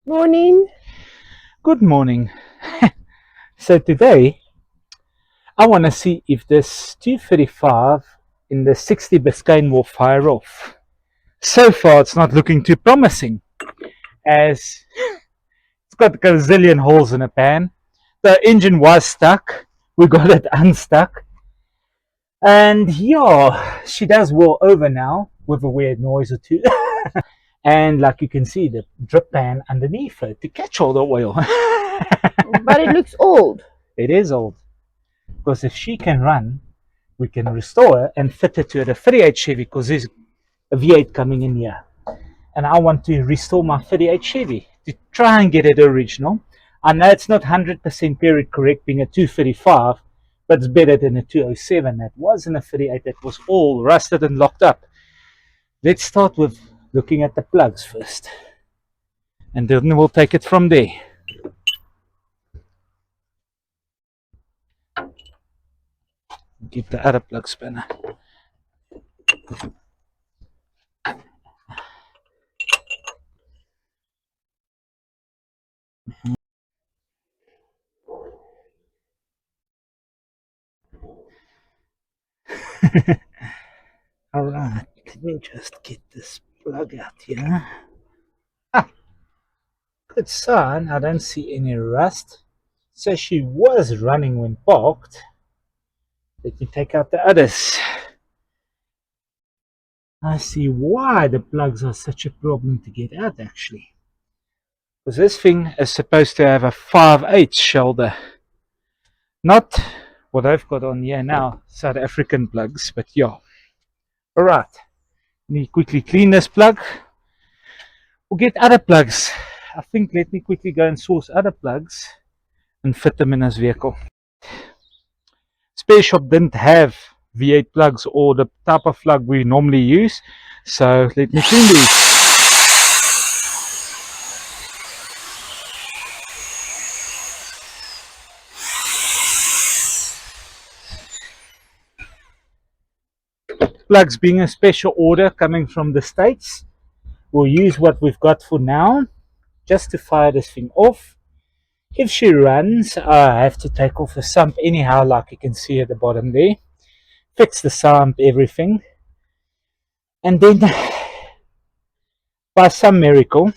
Morning. Good morning. So today I want to see if this 235 in the 60 Biscayne will fire off. So far it's not looking too promising as it's got a gazillion holes in a pan. The engine was stuck. We got it unstuck. And yeah, she does roll over now with a weird noise or two. And like you can see the drip pan underneath her to catch all the oil. But it looks old. It is old. Because if she can run, we can restore her and fit it to the 38 Chevy because there's a V8 coming in here. And I want to restore my 38 Chevy to try and get it original. I know it's not 100% period correct being a 235, but it's better than a 207 that was in a 38 that was all rusted and locked up. Let's start with looking at the plugs first. And then we'll take it from there. Keep the other plug spinner. Alright, let me just get this plug out here. Ah, good sign, I don't see any rust. So she was running when parked. Let me take out the others. I see why the plugs are such a problem to get out actually. Because this thing is supposed to have a 5/8 shoulder. Not what I've got on here now, South African plugs, but yeah. Alright, let me quickly clean this plug. We'll get other plugs. I think let me quickly go and source other plugs and fit them in this vehicle. Spare shop didn't have V8 plugs or the type of plug we normally use, so let me clean these. Plugs being a special order coming from the States, we'll use what we've got for now just to fire this thing off. If she runs, I have to take off the sump anyhow, like you can see at the bottom there. Fix the sump, everything. And then, by some miracle,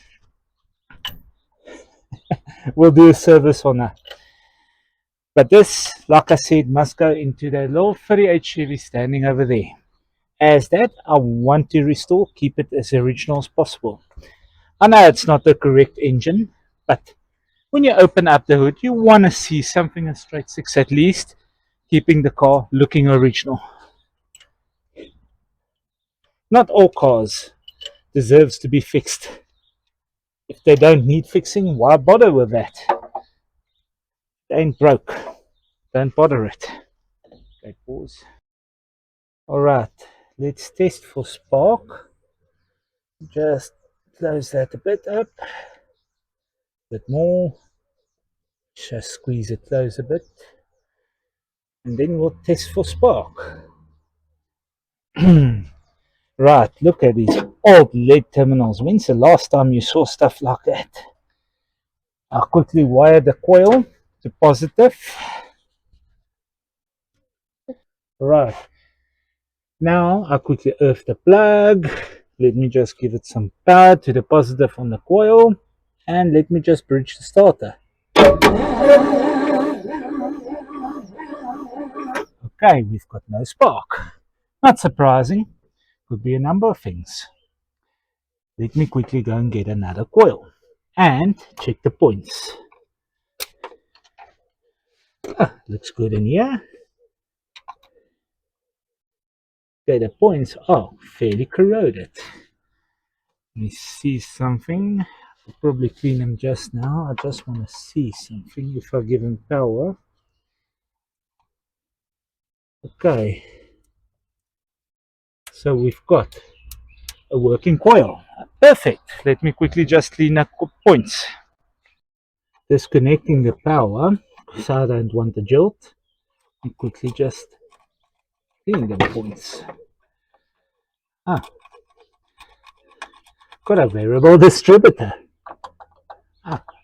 we'll do a service on her. But this, like I said, must go into the little 38 Chevy standing over there. As that, I want to restore, keep it as original as possible. I know it's not the correct engine, but when you open up the hood, you want to see something in straight six at least, keeping the car looking original. Not all cars deserves to be fixed. If they don't need fixing, why bother with that? They ain't broke. Don't bother it. Okay, pause. Alright, let's test for spark. Just close that a bit up. A bit more. Just squeeze it close a bit. And then we'll test for spark. Right, look at these old LED terminals. When's the last time you saw stuff like that? I'll quickly wire the coil to positive. Right, now I'll quickly earth the plug. Let me just give it some power to the positive on the coil. And let me just bridge the starter. Okay, we've got no spark. Not surprising. Could be a number of things. Let me quickly go and get another coil and check the points. Looks good in here. Okay, the points are fairly corroded. Let me see something. I'll probably clean them just now. I just want to see something if I give them power. Okay, so we've got a working coil. Perfect. Let me quickly just clean up points. Disconnecting the power because I don't want the jolt. And quickly just clean them points. Got a variable distributor.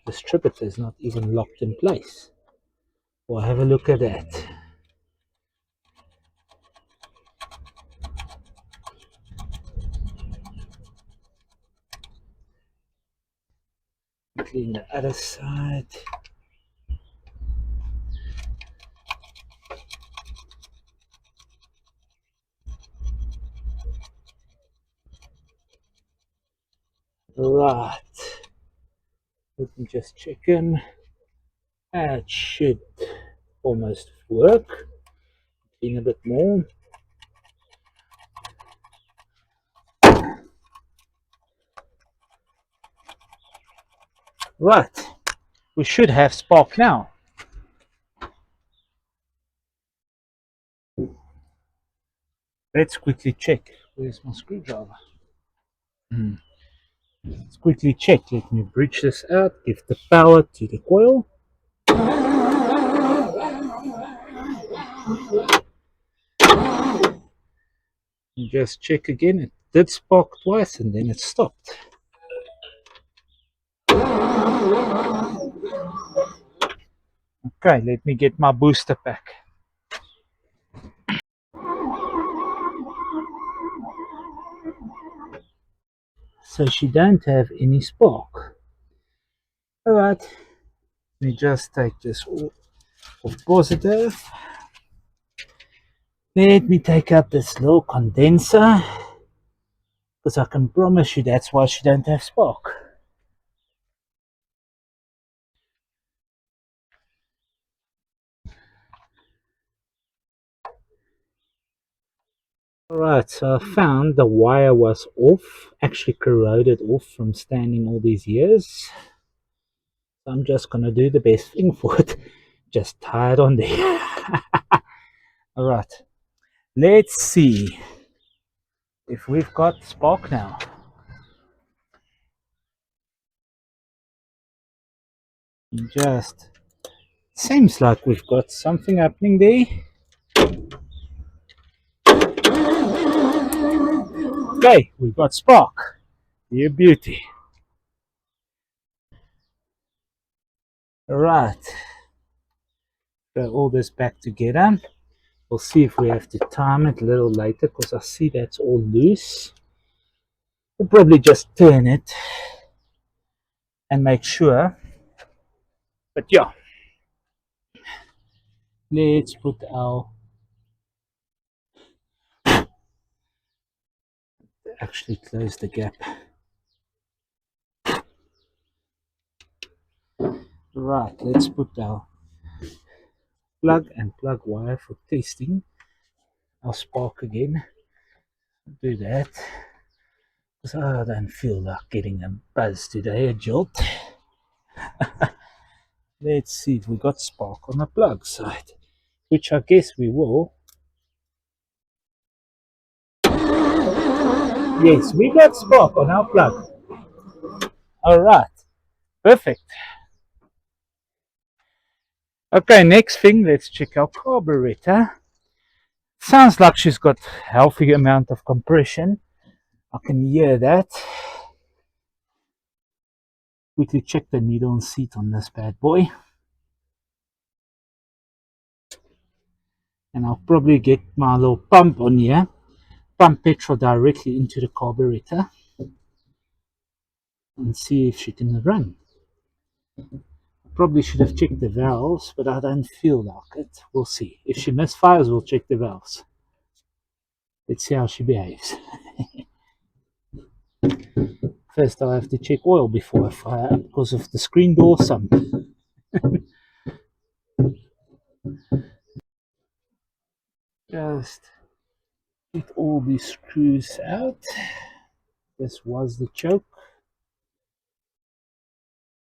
distributor is not even locked in place. Well, have a look at that. Clean the other side. Right. Let me just check in. It should almost work. Clean a bit more. Right. We should have spark now. Let's quickly check. Where's my screwdriver? Let's quickly check. Let me bridge this out. Give the power to the coil. And just check again. It did spark twice and then it stopped. Okay, let me get my booster pack. So she don't have any spark. Alright, let me just take this off positive. Let me take out this little condenser, because I can promise you that's why she don't have spark. Alright, so I found the wire was off, actually corroded off from standing all these years. So I'm just gonna do the best thing for it. Just tie it on there. Alright, let's see if we've got spark now. Just seems like we've got something happening there. Okay, we've got spark. You beauty. Right. Throw all this back together. We'll see if we have to time it a little later, because I see that's all loose. We'll probably just turn it and make sure. But yeah, let's put our, actually close the gap. Right, let's put our plug and plug wire for testing our spark again. Do that, because I don't feel like getting a buzz today, a jolt. Let's see if we got spark on the plug side, which I guess we will. Yes, we got spark on our plug. Alright, perfect. Okay, next thing, let's check our carburetor. Sounds like she's got a healthy amount of compression. I can hear that. Quickly check the needle and seat on this bad boy. And I'll probably get my little pump on here. Pump petrol directly into the carburetor. And see if she can run. Probably should have checked the valves, but I don't feel like it. We'll see. If she misfires, we'll check the valves. Let's see how she behaves. First, I'll have to check oil before I fire up because of the screen door sump. Just get all these screws out. This was the choke.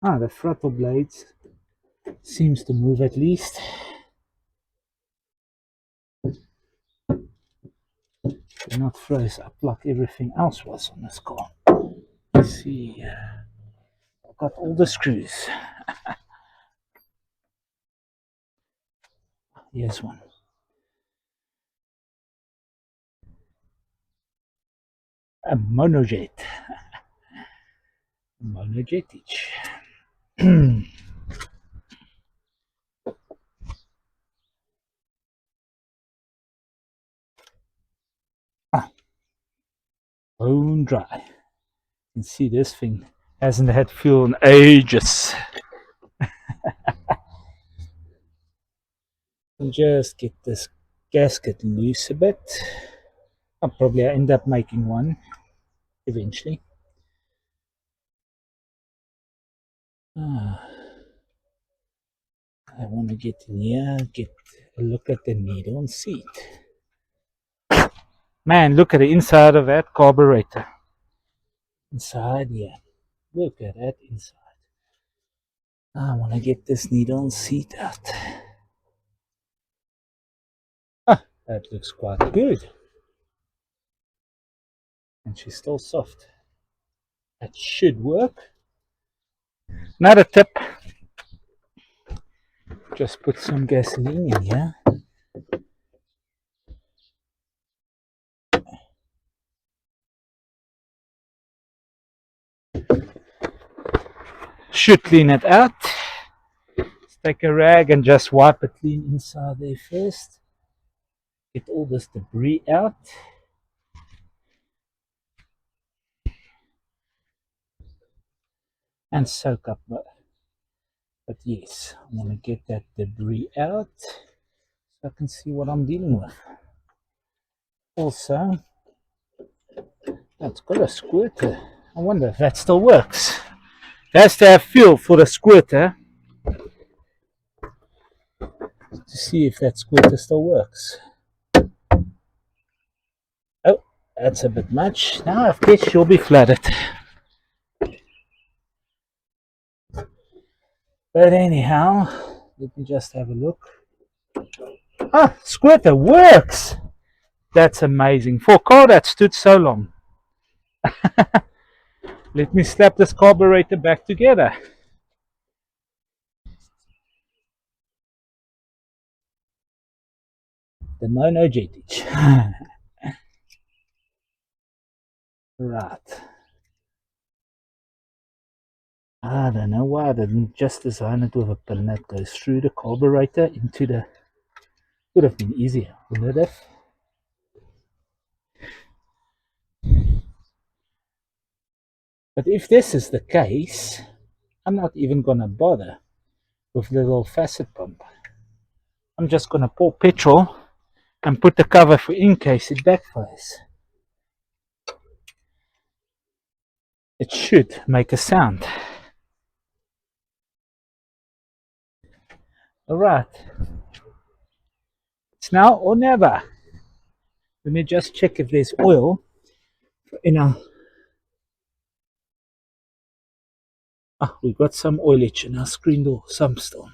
The throttle blades seems to move at least. They're not froze up like everything else was on this car. Let's see. I've got all the screws. Here's one. A monojet. Monojetic. Ah, bone dry. You can see this thing hasn't had fuel in ages. And just get this gasket loose a bit. I'll probably end up making one eventually. Ah, I want to get in here, get a look at the needle and seat. Man, look at the inside of that carburetor. Inside here. Look at that inside. I want to get this needle and seat out. Ah, that looks quite good. And she's still soft. That should work. Another tip. Just put some gasoline in here. Should clean it out. Let's take a rag and just wipe it clean inside there first. Get all this debris out. And soak up. But yes, I want to get that debris out so I can see what I'm dealing with. Also, that's got a squirter. I wonder if that still works. It has to have fuel for the squirter to see if that squirter still works. Oh, that's a bit much. Now I guess she'll be flooded. But anyhow, let me just have a look. Ah, squirter works! That's amazing. For a car that stood so long. Let me slap this carburetor back together. The monojetage. Right. I don't know why I didn't just design it with a pin that goes through the carburetor into the... Would have been easier, wouldn't it have? But if this is the case, I'm not even gonna bother with the little facet pump. I'm just gonna pour petrol and put the cover for in case it backfires. It should make a sound. Alright. It's now or never. Let me just check if there's oil in our... Ah, we've got some oilage in our screen door, some still.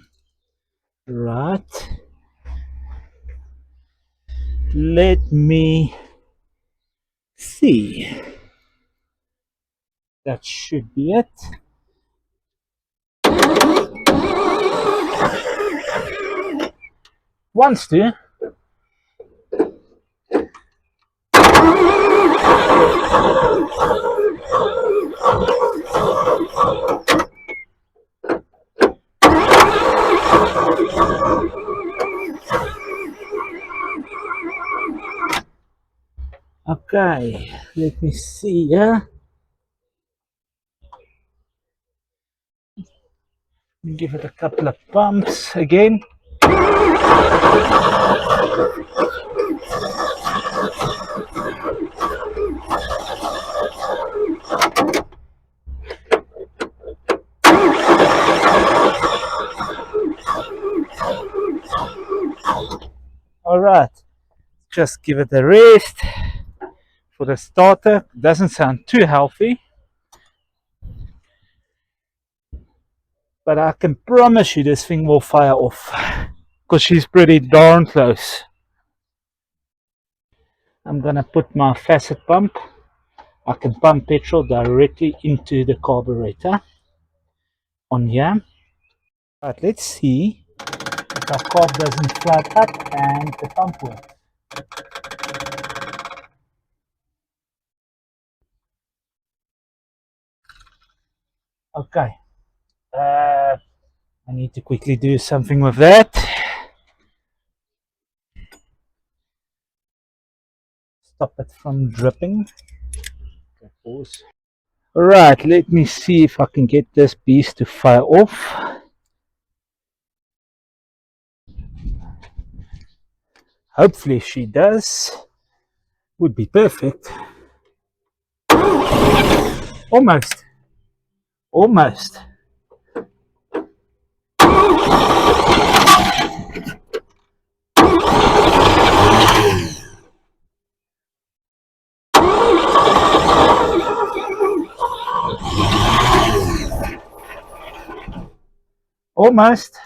Right. Let me see. That should be it. Wants to. Okay, let me see. Yeah. Give it a couple of pumps again. Alright, just give it a rest. For the starter, doesn't sound too healthy, but I can promise you this thing will fire off because she's pretty darn close. I'm gonna put my facet pump. I can pump petrol directly into the carburetor on here. But let's see if our carb doesn't flood up and the pump works. Okay, I need to quickly do something with that. Stop it from dripping. Okay, pause. Alright, let me see if I can get this beast to fire off. Hopefully she does. Would be perfect. Almost. Almost. Almost.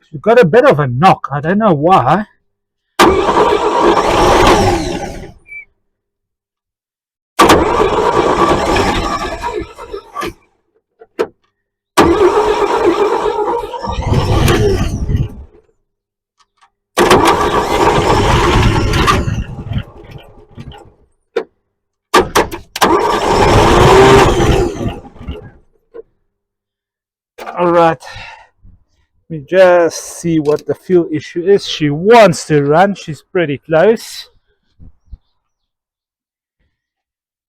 She got a bit of a knock. I don't know why. Alright. Let me just see what the fuel issue is. She wants to run. She's pretty close.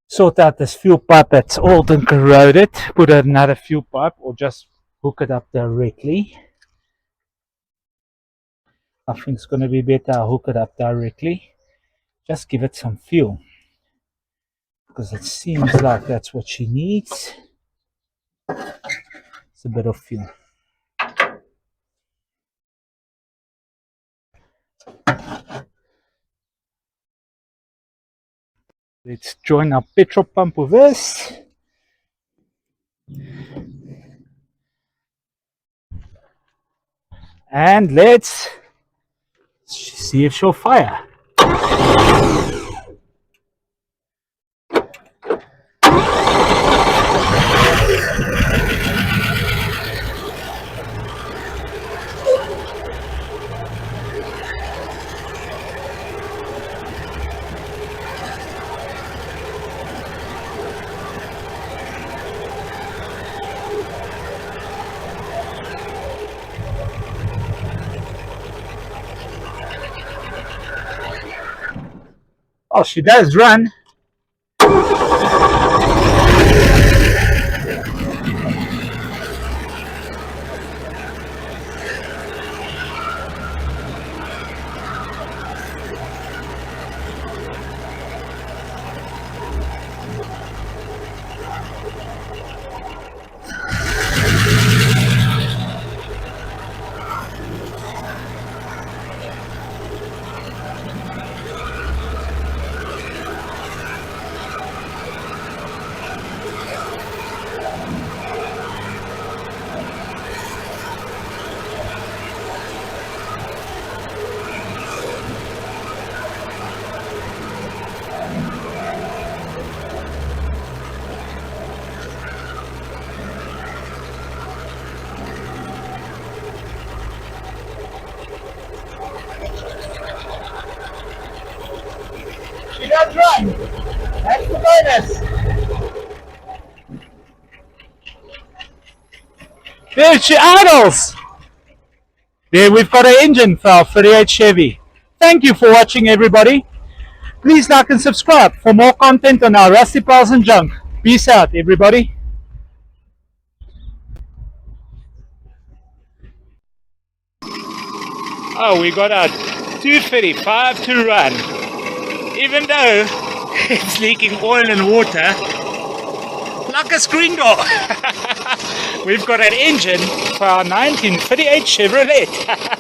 Sort out this fuel pipe that's old and corroded. Put another fuel pipe or just hook it up directly. I think it's going to be better. I'll hook it up directly. Just give it some fuel. Because it seems like that's what she needs. It's a bit of fuel. Let's join our petrol pump with this. And let's see if she'll fire. Oh, she does run. She does run. That's the bonus. There she idles. There we've got an engine for our 38 Chevy. Thank you for watching, everybody. Please like and subscribe for more content on our Rusty Pals and Junk. Peace out, everybody. Oh, we got our 235 to run. Even though it's leaking oil and water like a screen door. We've got an engine for our 1938 Chevrolet.